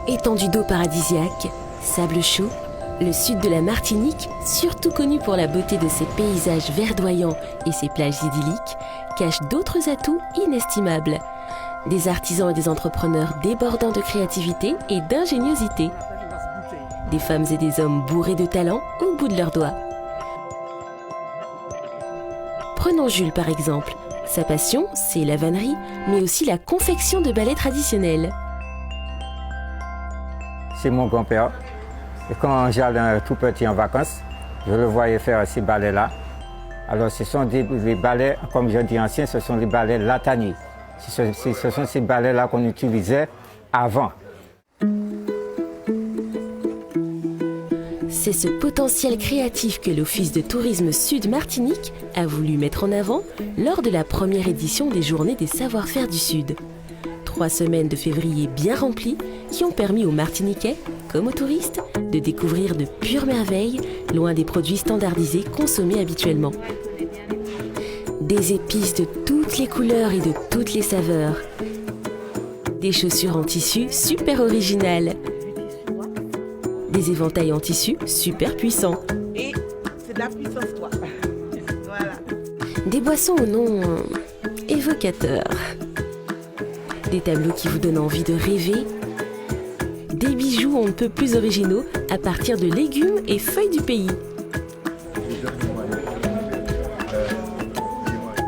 Étendue d'eau paradisiaque, sable chaud, le sud de la Martinique, surtout connu pour la beauté de ses paysages verdoyants et ses plages idylliques, cache d'autres atouts inestimables. Des artisans et des entrepreneurs débordant de créativité et d'ingéniosité. Des femmes et des hommes bourrés de talent au bout de leurs doigts. Prenons Jules par exemple. Sa passion, c'est la vannerie, mais aussi la confection de balais traditionnels. C'est mon grand-père. Et quand j'allais tout petit en vacances, je le voyais faire ces balais-là. Alors ce sont des balais, comme je dis anciens, ce sont des balais lataniers. Ce sont ces balais-là qu'on utilisait avant. C'est ce potentiel créatif que l'Office de tourisme Sud Martinique a voulu mettre en avant lors de la première édition des Journées des savoir-faire du Sud. 3 semaines de février bien remplies qui ont permis aux Martiniquais, comme aux touristes, de découvrir de pures merveilles, loin des produits standardisés consommés habituellement. Des épices de toutes les couleurs et de toutes les saveurs. Des chaussures en tissu super originales. Des éventails en tissu super puissants. Et c'est de la puissance, toi. Voilà. Des boissons au nom évocateur. Des tableaux qui vous donnent envie de rêver. Des bijoux on ne peut plus originaux à partir de légumes et feuilles du pays.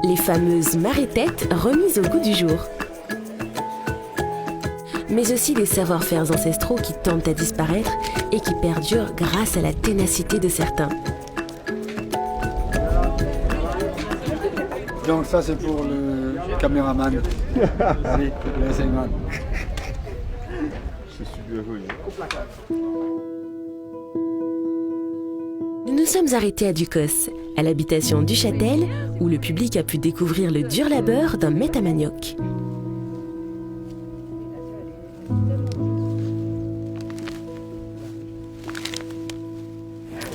Les fameuses marée-têtes remises au goût du jour. Mais aussi des savoir-faire ancestraux qui tendent à disparaître et qui perdurent grâce à la ténacité de certains. Donc ça c'est pour le caméraman. Allez, le Zeyman. Je suis heureux. Nous nous sommes arrêtés à Ducos, à l'habitation du Châtel, où le public a pu découvrir le dur labeur d'un maître à manioc.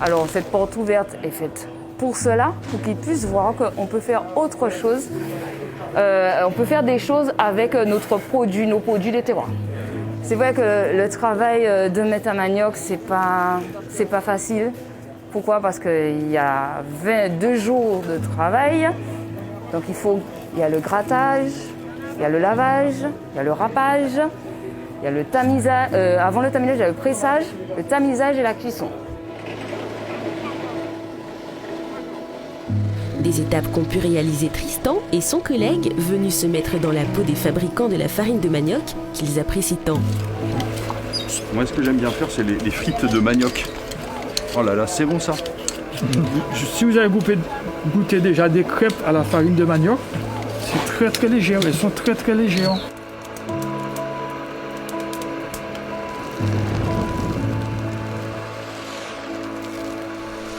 Alors cette porte ouverte est faite pour cela, pour qu'ils puissent voir qu'on peut faire autre chose. On peut faire des choses avec nos produits des terroirs. C'est vrai que le travail de maître à manioc, c'est pas facile. Pourquoi? Parce qu'il y a 22 jours de travail. Donc il y a le grattage, il y a le lavage, il y a le râpage, il y a le tamisage. Avant le tamisage, il y a le pressage, le tamisage et la cuisson. Des étapes qu'ont pu réaliser Tristan et son collègue venus se mettre dans la peau des fabricants de la farine de manioc qu'ils apprécient tant. Moi, ce que j'aime bien faire, c'est les frites de manioc. Oh là là, c'est bon ça. Si vous avez goûté déjà des crêpes à la farine de manioc, c'est très très léger, elles sont très très légères.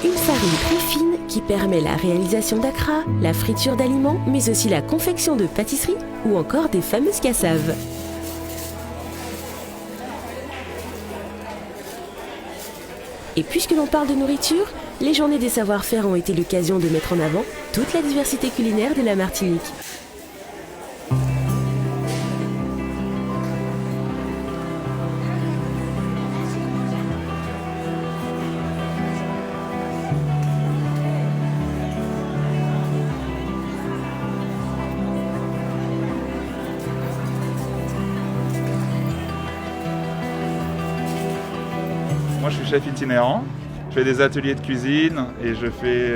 Une farine très fine qui permet la réalisation d'acras, la friture d'aliments, mais aussi la confection de pâtisseries ou encore des fameuses cassaves. Et puisque l'on parle de nourriture, les Journées des savoir-faire ont été l'occasion de mettre en avant toute la diversité culinaire de la Martinique. Moi, je suis chef itinérant. Je fais des ateliers de cuisine et je fais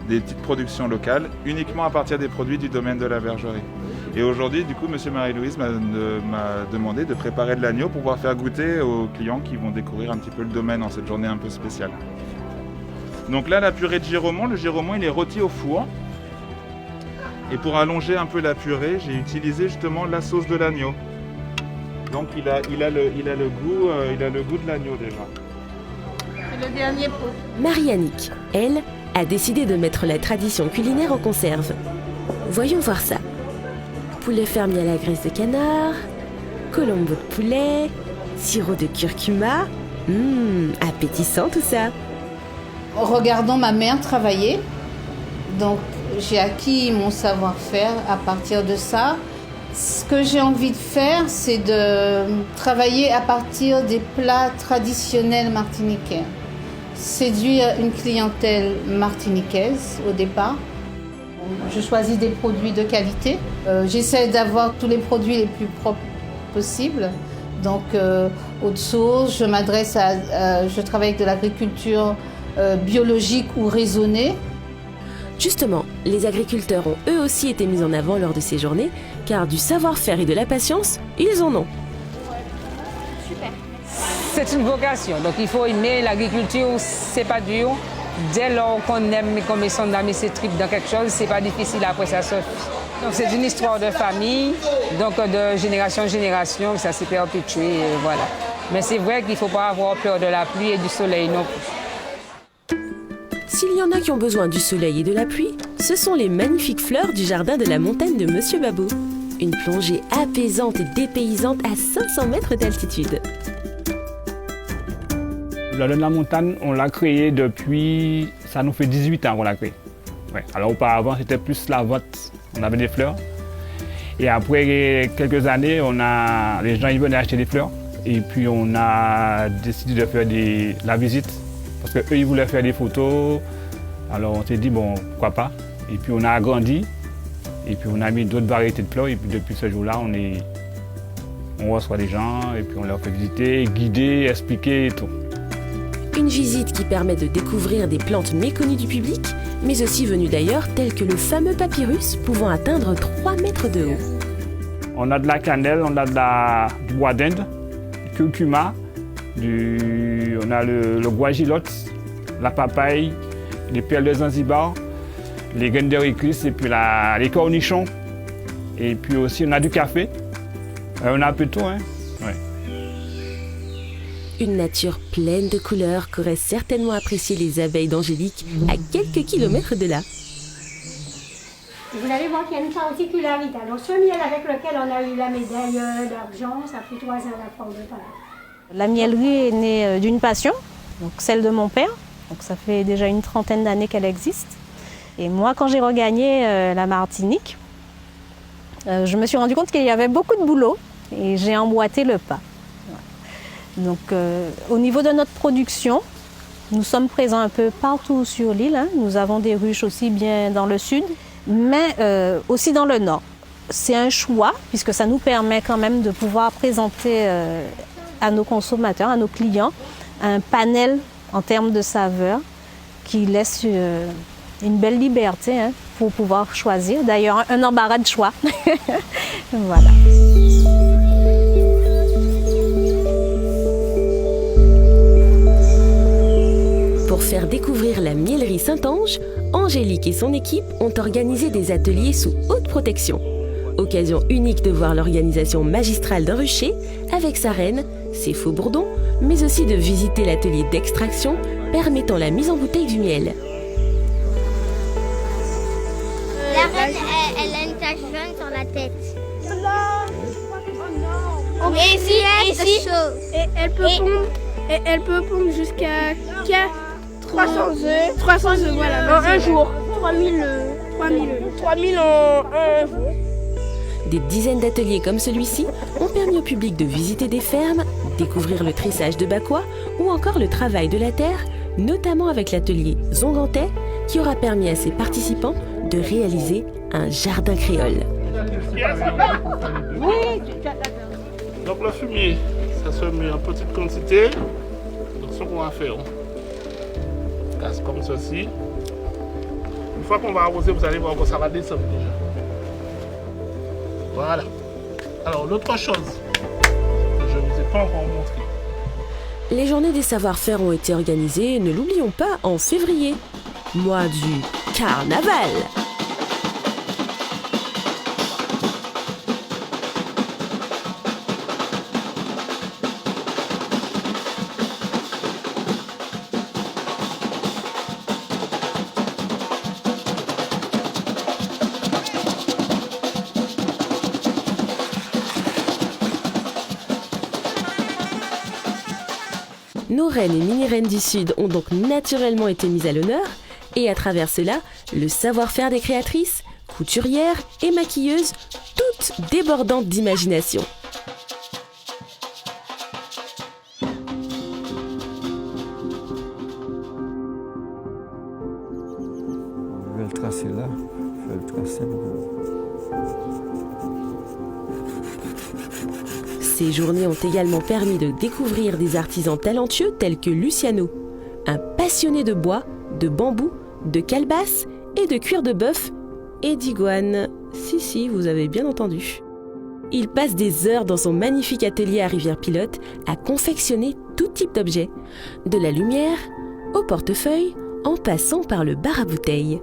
des petites productions locales uniquement à partir des produits du domaine de la bergerie. Et aujourd'hui, du coup, monsieur Marie-Louise m'a demandé de préparer de l'agneau pour pouvoir faire goûter aux clients qui vont découvrir un petit peu le domaine en cette journée un peu spéciale. Donc là, la purée de giromont, le giromont, il est rôti au four. Et pour allonger un peu la purée, j'ai utilisé justement la sauce de l'agneau. Donc il a le goût de l'agneau déjà. C'est le dernier pot. Marie-Annick, elle, a décidé de mettre la tradition culinaire en conserve. Voyons voir ça. Poulet fermier à la graisse de canard, colombo de poulet, sirop de curcuma. Appétissant tout ça. En regardant ma mère travailler, donc j'ai acquis mon savoir-faire à partir de ça. Ce que j'ai envie de faire, c'est de travailler à partir des plats traditionnels martiniquais. Séduire une clientèle martiniquaise au départ. Je choisis des produits de qualité. J'essaie d'avoir tous les produits les plus propres possibles. Donc, eau de source, je travaille avec de l'agriculture biologique ou raisonnée. Justement, les agriculteurs ont eux aussi été mis en avant lors de ces journées, car du savoir-faire et de la patience, ils en ont. C'est une vocation, donc il faut aimer l'agriculture, c'est pas dur. Dès lors qu'on aime, qu'on met son âme et ses tripes dans quelque chose, c'est pas difficile après ça se fait. Donc c'est une histoire de famille, donc de génération en génération, ça s'est perpétué, et voilà. Mais c'est vrai qu'il ne faut pas avoir peur de la pluie et du soleil non plus. S'il y en a qui ont besoin du soleil et de la pluie, ce sont les magnifiques fleurs du jardin de la montagne de Monsieur Babot. Une plongée apaisante et dépaysante à 500 mètres d'altitude. Le jardin de la montagne, on l'a créé depuis, ça nous fait 18 ans qu'on l'a créé. Ouais. Alors auparavant, c'était plus la vente, on avait des fleurs. Et après quelques années, les gens ils venaient acheter des fleurs. Et puis on a décidé de faire la visite, parce qu'eux ils voulaient faire des photos. Alors on s'est dit, bon, pourquoi pas. Et puis on a agrandi, et puis on a mis d'autres variétés de fleurs. Et puis depuis ce jour-là, on reçoit des gens, et puis on leur fait visiter, guider, expliquer et tout. Une visite qui permet de découvrir des plantes méconnues du public, mais aussi venues d'ailleurs, telles que le fameux papyrus pouvant atteindre 3 mètres de haut. On a de la cannelle, on a du bois d'Inde, du curcuma, on a le guajilote, la papaye, les perles de Zanzibar, les graines de réclus et puis les cornichons. Et puis aussi on a du café. On a un peu tout, hein. Ouais. Une nature pleine de couleurs qu'auraient certainement apprécié les abeilles d'Angélique à quelques kilomètres de là. Vous allez voir qu'il y a une particularité. Alors ce miel avec lequel on a eu la médaille d'argent, ça fait 3 ans la forme de parole. La miellerie est née d'une passion, donc celle de mon père. Donc ça fait déjà une 30aine d'années qu'elle existe. Et moi, quand j'ai regagné la Martinique, je me suis rendu compte qu'il y avait beaucoup de boulot et j'ai emboîté le pas. Donc, au niveau de notre production, nous sommes présents un peu partout sur l'île. Hein. Nous avons des ruches aussi bien dans le sud, mais aussi dans le nord. C'est un choix, puisque ça nous permet quand même de pouvoir présenter à nos consommateurs, à nos clients, un panel en termes de saveurs qui laisse une belle liberté hein, pour pouvoir choisir. D'ailleurs, un embarras de choix. Voilà. Pour faire découvrir la miellerie Saint-Ange, Angélique et son équipe ont organisé des ateliers sous haute protection. Occasion unique de voir l'organisation magistrale d'un rucher avec sa reine, ses faux bourdons, mais aussi de visiter l'atelier d'extraction permettant la mise en bouteille du miel. La reine, elle a une tache jaune sur la tête. Et ici, elle peut pondre jusqu'à 300 œufs. 300 œufs, voilà. En un jour. 3000 en un jour. Des dizaines d'ateliers comme celui-ci ont permis au public de visiter des fermes, découvrir le tressage de Bacois ou encore le travail de la terre, notamment avec l'atelier Zongantais, qui aura permis à ses participants de réaliser un jardin créole. Donc le fumier, ça se met en petite quantité. Donc ce qu'on va faire, on casse comme ceci. Une fois qu'on va arroser, vous allez voir que ça va descendre déjà. Voilà. Alors l'autre chose que je ne vous ai pas encore montré. Les journées des savoir-faire ont été organisées, ne l'oublions pas, en février. Mois du carnaval. Nos reines et mini-reines du Sud ont donc naturellement été mises à l'honneur et à travers cela, le savoir-faire des créatrices couturières et maquilleuses, toutes débordantes d'imagination. Je vais le tracer là. Je vais le tracer Ces journées ont également permis de découvrir des artisans talentueux tels que Luciano, un passionné de bois, de bambou, de calebasse et de cuir de bœuf et d'iguane. Si, vous avez bien entendu. Il passe des heures dans son magnifique atelier à Rivière-Pilote à confectionner tout type d'objets, de la lumière au portefeuille en passant par le bar à bouteilles.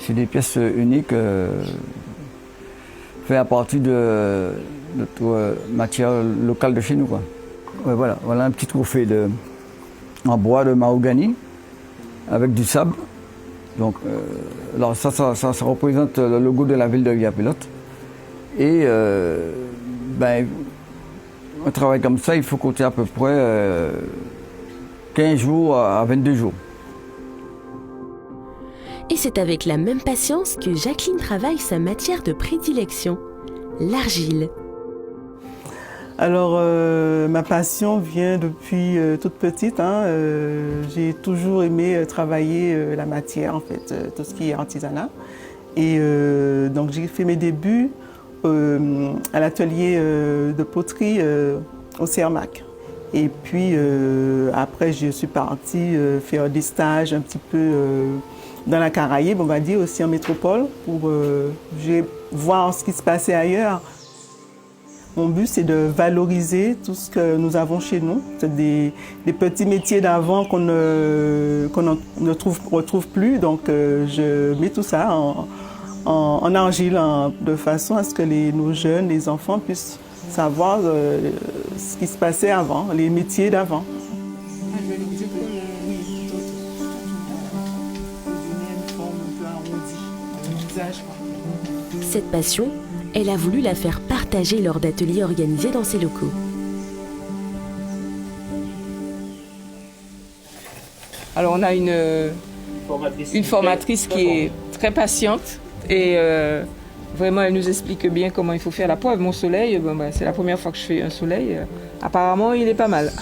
C'est des pièces uniques faites à partir de notre matière locale de chez nous, quoi. Ouais, voilà un petit trophée en bois de mahogany avec du sable. Donc, alors ça représente le logo de la ville de Rivière-Pilote. Et un travail comme ça, il faut compter à peu près 15 jours à 22 jours. Et c'est avec la même patience que Jacqueline travaille sa matière de prédilection, l'argile. Alors, ma passion vient depuis toute petite. J'ai toujours aimé travailler la matière, en fait, tout ce qui est artisanat. Et donc, j'ai fait mes débuts à l'atelier de poterie au CERMAC. Et puis, après, je suis partie faire des stages un petit peu dans la Caraïbe, on va dire, aussi en métropole, pour voir ce qui se passait ailleurs. Mon but, c'est de valoriser tout ce que nous avons chez nous. C'est des petits métiers d'avant qu'on ne retrouve plus. Donc, je mets tout ça en argile, de façon à ce que nos jeunes, les enfants puissent savoir ce qui se passait avant, les métiers d'avant. Cette passion, elle a voulu la faire partager lors d'ateliers organisés dans ses locaux. Alors on a une formatrice qui est très patiente et vraiment elle nous explique bien comment il faut faire la preuve. Mon soleil, c'est la première fois que je fais un soleil. Apparemment il est pas mal.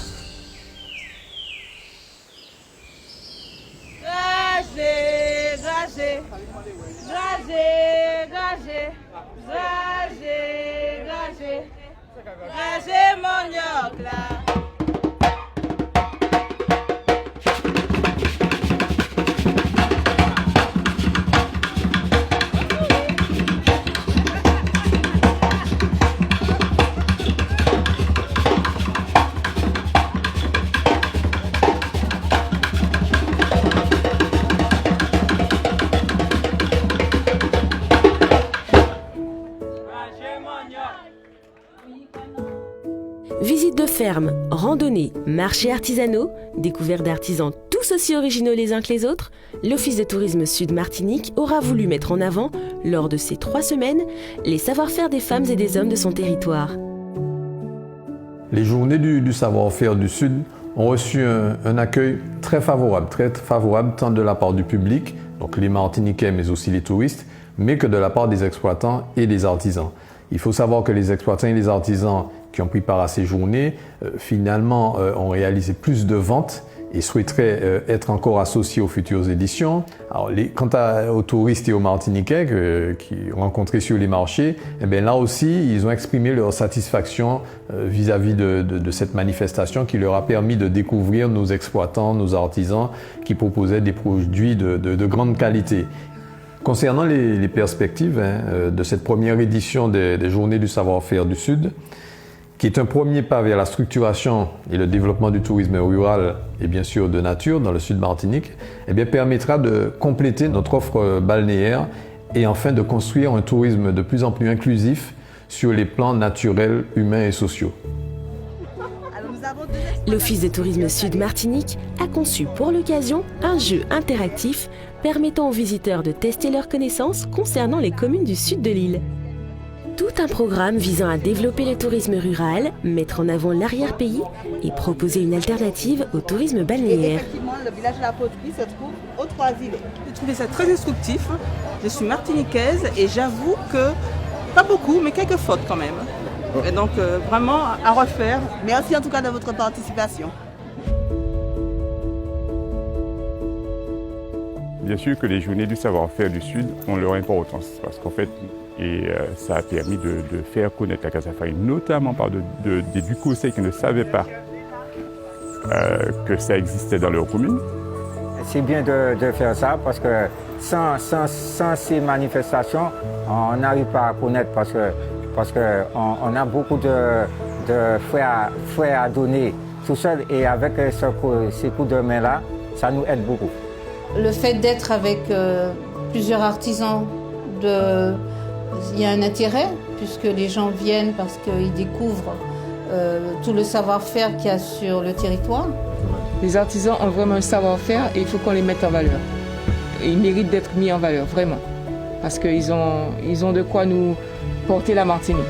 Visites de fermes, randonnées, marchés artisanaux, découvertes d'artisans tous aussi originaux les uns que les autres, l'Office de tourisme Sud Martinique aura voulu mettre en avant, lors de ces 3 semaines, les savoir-faire des femmes et des hommes de son territoire. Les journées du savoir-faire du Sud ont reçu un accueil très favorable tant de la part du public, donc les Martiniquais mais aussi les touristes, mais que de la part des exploitants et des artisans. Il faut savoir que les exploitants et les artisans qui ont pris part à ces journées, finalement, ont réalisé plus de ventes et souhaiteraient être encore associés aux futures éditions. Alors, quant aux touristes et aux Martiniquais qui rencontrés sur les marchés, eh bien, là aussi, ils ont exprimé leur satisfaction vis-à-vis de cette manifestation qui leur a permis de découvrir nos exploitants, nos artisans qui proposaient des produits de grande qualité. Concernant les perspectives de cette première édition des Journées du savoir-faire du Sud, qui est un premier pas vers la structuration et le développement du tourisme rural et bien sûr de nature dans le Sud Martinique, eh bien, permettra de compléter notre offre balnéaire et enfin de construire un tourisme de plus en plus inclusif sur les plans naturels, humains et sociaux. L'Office de tourisme Sud Martinique a conçu pour l'occasion un jeu interactif permettant aux visiteurs de tester leurs connaissances concernant les communes du sud de l'île. Tout un programme visant à développer le tourisme rural, mettre en avant l'arrière-pays et proposer une alternative au tourisme balnéaire. Effectivement, le village de la poterie se trouve aux 3 îlets. J'ai trouvé ça très instructif. Je suis martiniquaise et j'avoue que, pas beaucoup, mais quelques fautes quand même. Et donc vraiment à refaire. Merci en tout cas de votre participation. Bien sûr que les journées du savoir-faire du Sud ont leur importance parce qu'en fait, ça a permis de faire connaître la Casa Farine, notamment par des Ducosais qui ne savaient pas que ça existait dans leur commune. C'est bien de faire ça parce que sans ces manifestations, on n'arrive pas à connaître parce qu'on a beaucoup de frais à donner tout seul et avec ces coups de main-là, ça nous aide beaucoup. Le fait d'être avec plusieurs artisans, il y a un intérêt puisque les gens viennent parce qu'ils découvrent tout le savoir-faire qu'il y a sur le territoire. Les artisans ont vraiment un savoir-faire et il faut qu'on les mette en valeur. Ils méritent d'être mis en valeur, vraiment, parce qu'ils ont de quoi nous porter la Martinique.